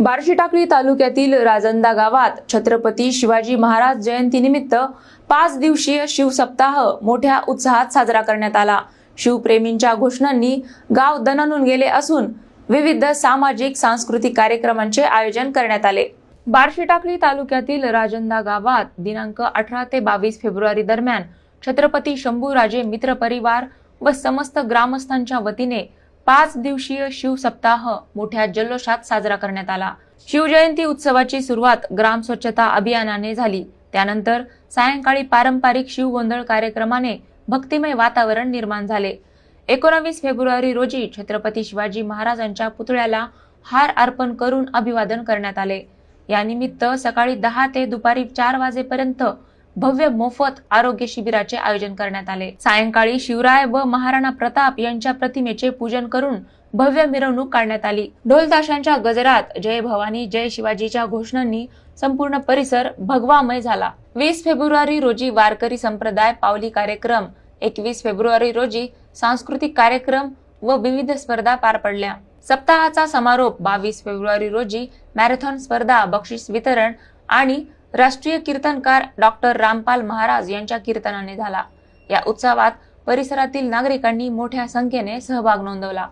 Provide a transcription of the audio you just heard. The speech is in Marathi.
बार्शी टाकळी तालुक्यातील राजंदा गावात छत्रपती शिवाजी महाराज जयंतीनिमित्त 5 दिवसीय शिवसप्ताह मोठ्या उत्साहात साजरा करण्यात आला। शिवप्रेमींच्या घोषणांनी गाव दणाणून गेले असून विविध सामाजिक सांस्कृतिक कार्यक्रमांचे आयोजन करण्यात आले। बार्शी टाकळी तालुक्यातील राजंदा गावात दिनांक 18 ते 22 फेब्रुवारी दरम्यान छत्रपती शंभूराजे मित्र परिवार व समस्त ग्रामस्थांच्या वतीने 5 दिवसीय शिवसप्ताह मोठ्या जल्लोषात साजरा करण्यात आला। शिवजयंती उत्सवाची सुरुवात ग्राम स्वच्छता अभियानाने झाली। त्यानंतर सायंकाळी पारंपरिक शिवगोंधळ कार्यक्रमाने भक्तिमय वातावरण निर्माण झाले। 19 फेब्रुवारी रोजी छत्रपती शिवाजी महाराजांच्या पुतळ्याला हार अर्पण करून अभिवादन करण्यात आले। या निमित्त सकाळी 10 ते दुपारी 4 वाजेपर्यंत भव्य मोफत आरोग्य शिबिराचे आयोजन करण्यात आले। सायंकाळी शिवराय व महाराणा प्रताप यांच्या प्रतिमेचे पूजन करून भव्य मिरवणूक काढण्यात आली। ढोल ताशांच्या गजरात जय भवानी जय शिवाजीच्या घोषणांनी संपूर्ण परिसर भगवामय झाला। 20 फेब्रुवारी रोजी वारकरी संप्रदाय पावली कार्यक्रम, 21 फेब्रुवारी रोजी सांस्कृतिक कार्यक्रम व विविध स्पर्धा पार पडल्या। सप्ताहाचा समारोप 22 फेब्रुवारी रोजी मॅरेथॉन स्पर्धा, बक्षीस वितरण आणि राष्ट्रीय कीर्तनकार डॉक्टर रामपाल महाराज यांच्या कीर्तनाने झाला। या उत्सवात परिसरातील नागरिकांनी मोठ्या संख्येने सहभाग नोंदवला।